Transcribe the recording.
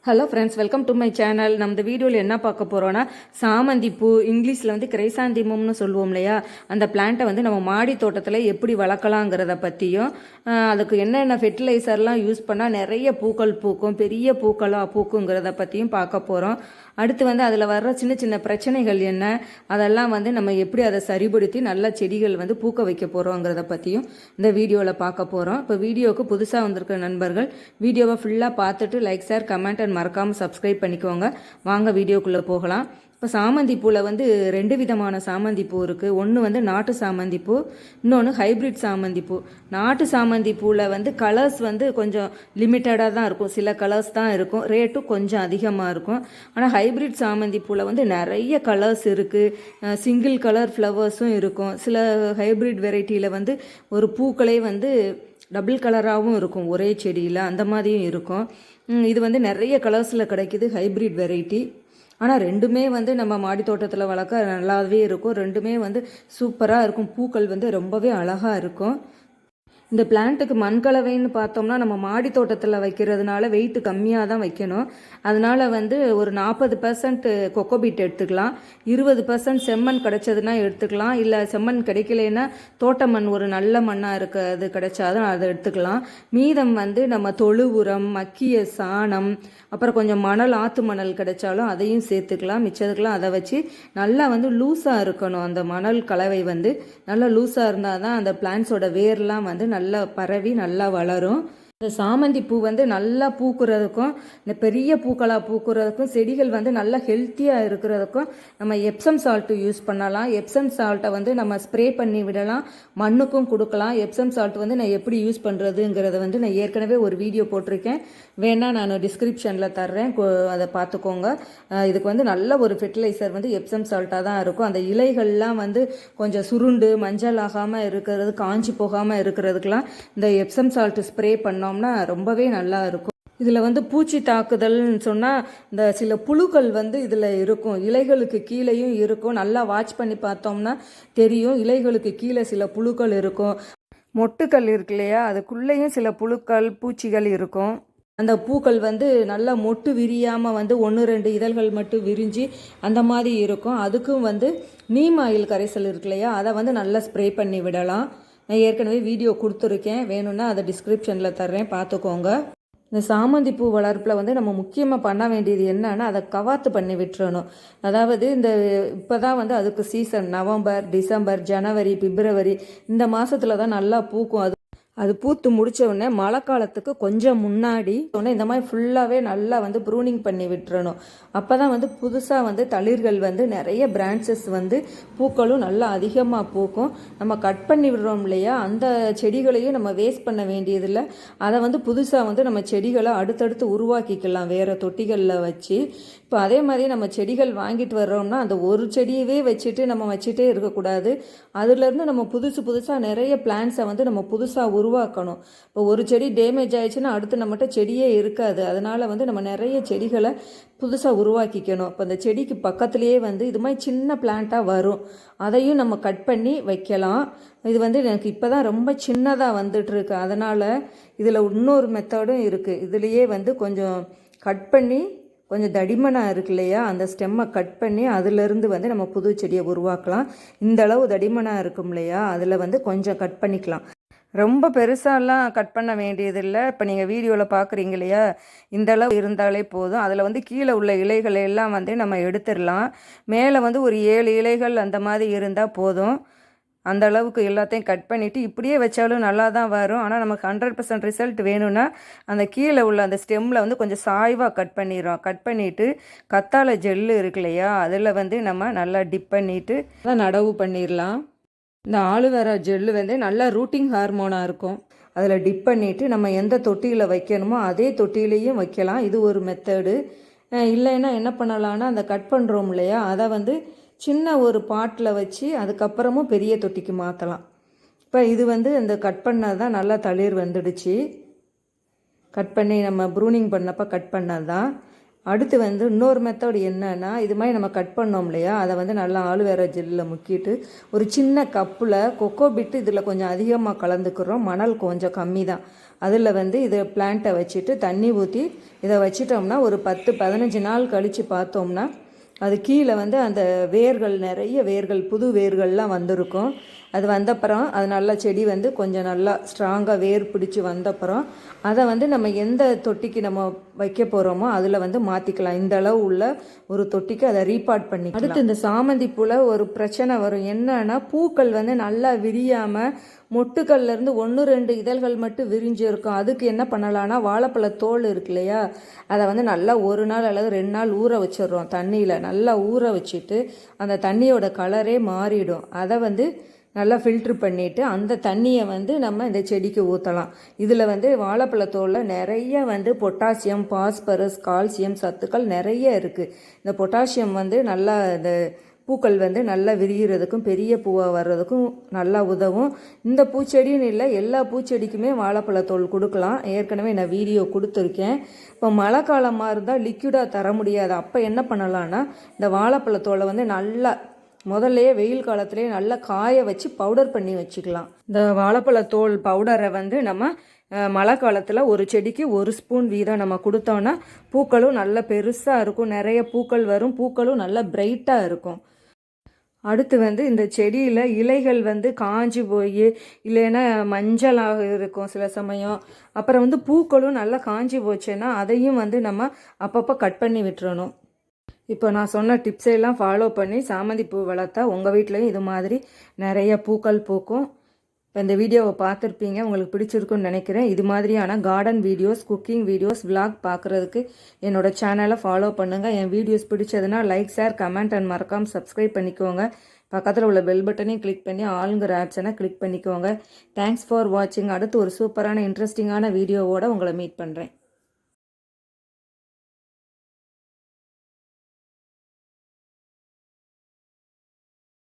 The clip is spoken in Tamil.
Hello friends, welcome to my channel. நம்ம இந்த வீடியோவில் என்ன பார்க்க போகிறோன்னா, சாமந்தி பூ, இங்கிலீஷில் வந்து கிரைசாந்திமம்னு சொல்லுவோம் இல்லையா, அந்த பிளான்ட்டை வந்து நம்ம மாடி தோட்டத்தில் எப்படி வளர்க்கலாங்கிறத பற்றியும், அதுக்கு என்னென்ன ஃபெர்டிலைசர்லாம் யூஸ் பண்ணால் நிறைய பூக்கள் பூக்கும், பெரிய பூக்களாக பூக்குங்கிறத பற்றியும் பார்க்க போகிறோம். அடுத்து வந்து அதில் வர்ற சின்ன சின்ன பிரச்சனைகள் என்ன, அதெல்லாம் வந்து நம்ம எப்படி அதை சரிபடுத்தி நல்ல செடிகள் வந்து பூக்க வைக்க போகிறோங்கிறத பற்றியும் இந்த வீடியோவில் பார்க்க போகிறோம். இப்போ வீடியோவுக்கு புதுசாக வந்திருக்கிற நண்பர்கள் வீடியோவை ஃபுல்லாக பார்த்துட்டு லைக், ஷேர், கமெண்ட் அண்ட் மறக்காமல் சப்ஸ்கிரைப் பண்ணிக்கோங்க. வாங்க வீடியோக்குள்ளே போகலாம். இப்போ சாமந்தி பூவில் வந்து 2 விதமான சாமந்தி பூ இருக்குது. ஒன்று வந்து நாட்டு சாமந்தி பூ, இன்னொன்று ஹைப்ரிட் சாமந்தி பூ. நாட்டு சாமந்தி பூவில் வந்து கலர்ஸ் வந்து கொஞ்சம் லிமிட்டடாக தான் இருக்கும், சில கலர்ஸ் தான் இருக்கும், ரேட்டும் கொஞ்சம் அதிகமாக இருக்கும். ஆனால் ஹைப்ரிட் சாமந்தி பூவில் வந்து நிறைய கலர்ஸ் இருக்குது, சிங்கிள் கலர் ஃப்ளவர்ஸும் இருக்கும். சில ஹைப்ரிட் வெரைட்டியில் வந்து ஒரு பூக்களே வந்து டபுள் கலராகவும் இருக்கும் ஒரே செடியில், அந்த மாதிரியும் இருக்கும். இது வந்து நிறைய கலர்ஸில் கிடைக்கிது ஹைப்ரிட் வெரைட்டி. ஆனால் ரெண்டுமே வந்து நம்ம மாடி தோட்டத்தில் வளர்க்க நல்லாவே இருக்கும். ரெண்டுமே வந்து சூப்பராக இருக்கும், பூக்கள் வந்து ரொம்பவே அழகாக இருக்கும். இந்த பிளான்ட்டுக்கு மண்கலவைன்னு பார்த்தோம்னா நம்ம மாடி தோட்டத்தில் வைக்கிறதுனால வெயிட் கம்மியாக தான் வைக்கணும். அதனால் வந்து ஒரு 40% கொக்கோபீட் எடுத்துக்கலாம், 20% செம்மண் கிடைச்சதுன்னா எடுத்துக்கலாம். இல்லை செம்மண் கிடைக்கலன்னா தோட்ட மண், ஒரு நல்ல மண்ணாக இருக்கிறது கிடைச்சாதான் அதை எடுத்துக்கலாம். மீதம் வந்து நம்ம தொழு உரம், மக்கிய சாணம், அப்புறம் கொஞ்சம் மணல், ஆற்று மணல் கிடைச்சாலும் அதையும் சேர்த்துக்கலாம். மிச்சதுக்கெலாம் அதை வச்சு நல்லா வந்து லூஸாக இருக்கணும். அந்த மணல் கலவை வந்து நல்லா லூஸாக இருந்தால் தான் அந்த பிளான்ட்ஸோட வேர்லாம் வந்து நல்லா பரவி நல்லா வளரும். இந்த சாமந்தி பூ வந்து நல்லா பூக்குறதுக்கும், இந்த பெரிய பூக்களாக பூக்குறதுக்கும், செடிகள் வந்து நல்லா ஹெல்த்தியாக இருக்கிறதுக்கும் நம்ம எப்சம் சால்ட்டு யூஸ் பண்ணலாம். எப்சம் சால்ட்டை வந்து நம்ம ஸ்ப்ரே பண்ணி விடலாம், மண்ணுக்கும் கொடுக்கலாம். எப்சம் சால்ட் வந்து நான் எப்படி யூஸ் பண்ணுறதுங்கிறத வந்து நான் ஏற்கனவே ஒரு வீடியோ போட்டிருக்கேன், வேணால் நான் டிஸ்கிரிப்ஷனில் தர்றேன், அதை பார்த்துக்கோங்க. இதுக்கு வந்து நல்ல ஒரு ஃபெர்டிலைசர் வந்து எப்சம் சால்ட்டாக தான் இருக்கும். அந்த இலைகள்லாம் வந்து கொஞ்சம் சுருண்டு மஞ்சள் ஆகாமல் இருக்கிறது, காஞ்சி போகாமல் இருக்கிறதுக்கெலாம் இந்த எப்சம் சால்ட்டு ஸ்ப்ரே பண்ணோம்னா ரொம்பவே நல்லா இருக்கும். இதில் வந்து பூச்சி தாக்குதல்னு சொன்னால் இந்த சில புழுக்கள் வந்து இதில் இருக்கும், இலைகளுக்கு கீழேயும் இருக்கும். நல்லா வாட்ச் பண்ணி பார்த்தோம்னா தெரியும், இலைகளுக்கு கீழே சில புழுக்கள் இருக்கும். மொட்டுக்கள் இருக்கு இல்லையா, அதுக்குள்ளேயும் சில புழுக்கள், பூச்சிகள் இருக்கும். அந்த பூக்கள் வந்து நல்லா மொட்டு விரியாமல் வந்து 1-2 இதழ்கள் மட்டும் விரிஞ்சு அந்த மாதிரி இருக்கும். அதுக்கும் வந்து நீம் ஆயில் கரைசல் இருக்கு இல்லையா, அதை வந்து நல்லா ஸ்ப்ரே பண்ணி விடலாம். நான் ஏற்கனவே வீடியோ கொடுத்துருக்கேன், வேணும்னா அதை டிஸ்கிரிப்ஷனில் தர்றேன், பார்த்துக்கோங்க. இந்த சாமந்தி பூ வளர்ப்பில் வந்து நம்ம முக்கியமாக பண்ண வேண்டியது என்னன்னா, அதை கவாத்து பண்ணி விட்டுறணும். அதாவது இந்த இப்போ தான் வந்து அதுக்கு சீசன், நவம்பர், டிசம்பர், ஜனவரி, பிப்ரவரி இந்த மாதத்தில் தான் நல்லா பூக்கும். அது பூத்து முடித்த உடனே மழை காலத்துக்கு கொஞ்சம் முன்னாடி இந்த மாதிரி ஃபுல்லாகவே நல்லா வந்து ப்ரூனிங் பண்ணி விட்டுறணும். அப்போ தான் வந்து புதுசாக வந்து தளிர்கள் வந்து நிறைய பிரான்ச்சஸ் வந்து பூக்களும் நல்லா அதிகமாக பூக்கும். நம்ம கட் பண்ணி விடுறோம் இல்லையா, அந்த செடிகளையும் நம்ம வேஸ்ட் பண்ண வேண்டியதில்லை. அதை வந்து புதுசாக வந்து நம்ம செடிகளை அடுத்தடுத்து உருவாக்கிக்கலாம் வேறு தொட்டிகளில் வச்சு. இப்போ அதே மாதிரி நம்ம செடிகள் வாங்கிட்டு வர்றோம்னா அந்த ஒரு செடியவே வச்சுட்டு நம்ம வச்சுட்டே இருக்கக்கூடாது. அதுலேருந்து நம்ம புதுசாக நிறைய பிளான்ட்ஸை வந்து நம்ம புதுசாக உருவாக்கணும். இப்போ ஒரு செடி டேமேஜ் ஆயிடுச்சுன்னா அடுத்து நம்மகிட்ட செடியே இருக்காது. அதனால் வந்து நம்ம நிறைய செடிகளை புதுசாக உருவாக்கிக்கணும். இப்போ அந்த செடிக்கு பக்கத்துலேயே வந்து இது மாதிரி சின்ன பிளான்ட்டாக வரும், அதையும் நம்ம கட் பண்ணி வைக்கலாம். இது வந்து எனக்கு இப்போ தான் ரொம்ப சின்னதாக வந்துட்டுருக்கு, அதனால் இதில் இன்னொரு மெத்தடும் இருக்குது. இதுலேயே வந்து கொஞ்சம் கட் பண்ணி, கொஞ்சம் தடிமனாக இருக்கு இல்லையா, அந்த ஸ்டெம்மை கட் பண்ணி அதிலிருந்து வந்து நம்ம புது செடியை உருவாக்கலாம். இந்த அளவு தடிமனாக இருக்கும் இல்லையா, அதில் வந்து கொஞ்சம் கட் பண்ணிக்கலாம். ரொம்ப பெருசாலாம் கட் பண்ண வேண்டியதில்லை. இப்போ நீங்கள் வீடியோவில் பார்க்குறீங்க இல்லையா, இந்த அளவு இருந்தாலே போதும். அதில் வந்து கீழே உள்ள இலைகளை எல்லாம் வந்து நம்ம எடுத்துடலாம். மேலே வந்து ஒரு 7 இலைகள் அந்த மாதிரி இருந்தால் போதும். அந்த அளவுக்கு எல்லாத்தையும் கட் பண்ணிவிட்டு இப்படியே வச்சாலும் நல்லா தான் வரும். ஆனால் நமக்கு 100% ரிசல்ட் வேணும்னா அந்த கீழே உள்ள அந்த ஸ்டெம்மில் வந்து கொஞ்சம் சாய்வாக கட் பண்ணிடுறோம். கட் பண்ணிவிட்டு கத்தாழை ஜெல்லு இருக்கு இல்லையா, அதில் வந்து நம்ம நல்லா டிப் பண்ணிவிட்டு நடவு பண்ணிடலாம். இந்த ஆலுவேரா ஜெல்லு வந்து நல்லா ரூட்டிங் ஹார்மோனாக இருக்கும். அதில் டிப் பண்ணிவிட்டு நம்ம எந்த தொட்டியில் வைக்கணுமோ அதே தொட்டிலையும் வைக்கலாம். இது ஒரு மெத்தடு. இல்லைன்னா என்ன பண்ணலான்னா, அந்த கட் பண்ணுறோம் இல்லையா, அதை வந்து சின்ன ஒரு பாட்டில் வச்சு அதுக்கப்புறமும் பெரிய தொட்டிக்கு மாற்றலாம். இப்போ இது வந்து இந்த கட் பண்ணது தான் நல்லா தளிர் வந்துடுச்சு. கட் பண்ணி நம்ம ப்ரூனிங் பண்ணப்போ கட் பண்ணது தான். அடுத்து வந்து இன்னொரு மெத்தட் என்னன்னா, இது மாதிரி நம்ம கட் பண்ணோம் இல்லையா, அதை வந்து நல்லா ஆலுவேரா ஜெல்லில் முக்கிட்டு ஒரு சின்ன கப்பில் கொக்கோ பிட்டு இதில் கொஞ்சம் அதிகமாக கலந்துக்கிறோம். மணல் கொஞ்சம் கம்மி தான். அதில் வந்து இதை பிளான்ட்டை வச்சுட்டு தண்ணி ஊற்றி இதை வச்சிட்டோம்னா ஒரு 10-15 நாள் கழித்து பார்த்தோம்னா அது கீழே வந்து அந்த வேர்கள், நிறைய வேர்கள், புது வேர்கள்லாம் வந்திருக்கும். அது வந்தப்புறம் அது நல்லா செடி வந்து கொஞ்சம் நல்லா ஸ்ட்ராங்காக வேர் பிடிச்சி வந்தப்புறம் அதை வந்து நம்ம எந்த தொட்டிக்கு நம்ம வைக்க போகிறோமோ அதில் வந்து மாற்றிக்கலாம். இந்த அளவு உள்ள ஒரு தொட்டிக்கு அதை ரீபார்ட் பண்ணி. அடுத்து இந்த சாமந்தி பூவில் ஒரு பிரச்சனை வரும். என்னன்னா, பூக்கள் வந்து நல்லா விரியாமல் மொட்டுக்கள்லேருந்து 1-2 இதழ்கள் மட்டும் விரிஞ்சு இருக்கும். அதுக்கு என்ன பண்ணலான்னா, வாழைப்பழ தோல் இருக்கு இல்லையா, அதை வந்து நல்லா 1 நாள் அல்லது 2 நாள் ஊற வச்சிடுறோம். தண்ணியில் நல்லா ஊற வச்சுட்டு அந்த தண்ணியோட கலரே மாறிடும். அதை வந்து நல்லா ஃபில்ட்ரு பண்ணிவிட்டு அந்த தண்ணியை வந்து நம்ம இந்த செடிக்கு ஊற்றலாம். இதில் வந்து வாழைப்பழத்தோலில் நிறைய வந்து பொட்டாசியம், பாஸ்பரஸ், கால்சியம் சத்துக்கள் நிறைய இருக்குது. இந்த பொட்டாசியம் வந்து நல்லா இந்த பூக்கள் வந்து நல்லா விரிகிறதுக்கும் பெரிய பூவாக வர்றதுக்கும் நல்லா உதவும். இந்த பூச்செடின்னு இல்லை, எல்லா பூச்செடிக்குமே வாழைப்பழத்தோல் கொடுக்கலாம். ஏற்கனவே நான் வீடியோ கொடுத்துருக்கேன். இப்போ மழை காலமாக இருந்தால் லிக்விடாக தர முடியாது. அப்போ என்ன பண்ணலான்னா, இந்த வாழைப்பழத்தோலை வந்து நல்லா முதல்லையே வெயில் காலத்துலேயே நல்லா காய வச்சு பவுடர் பண்ணி வச்சுக்கலாம். இந்த வாழைப்பழத்தோல் பவுடரை வந்து நம்ம மழை காலத்தில் ஒரு செடிக்கு 1 ஸ்பூன் வீதம் நம்ம கொடுத்தோன்னா பூக்களும் நல்ல பெருசாக இருக்கும், நிறைய பூக்கள் வரும், பூக்களும் நல்லா பிரைட்டாக இருக்கும். அடுத்து வந்து இந்த செடியில் இலைகள் வந்து காஞ்சி போய் இல்லைன்னா மஞ்சளாக இருக்கும் சில சமயம். அப்புறம் வந்து பூக்களும் நல்லா காஞ்சி போச்சுன்னா அதையும் வந்து நம்ம அப்பப்போ கட் பண்ணி விட்டுறணும். இப்போ நான் சொன்ன டிப்ஸையெல்லாம் ஃபாலோ பண்ணி சாமந்தி பூ வளர்த்தா உங்கள் வீட்லேயும் இது மாதிரி நிறைய பூக்கள் பூக்கும். இப்போ இந்த வீடியோவை பார்த்துருப்பீங்க, உங்களுக்கு பிடிச்சிருக்குன்னு நினைக்கிறேன். இது மாதிரியான garden videos, cooking videos, vlog பார்க்குறதுக்கு என்னோடய சேனலை ஃபாலோ பண்ணுங்கள். என் வீடியோஸ் பிடிச்சதுன்னா லைக், ஷேர், கமெண்ட் அண்ட் மறக்காமல் சப்ஸ்கிரைப் பண்ணிக்கோங்க. பக்கத்தில் உள்ள பெல் பட்டனையும் கிளிக் பண்ணி ஆளுங்கிற ஆப்ஷனை கிளிக் பண்ணிக்கோங்க. தேங்க்ஸ் ஃபார் வாட்சிங். அடுத்து ஒரு சூப்பரான இன்ட்ரெஸ்டிங்கான வீடியோவோடு உங்களை மீட் பண்ணுறேன்.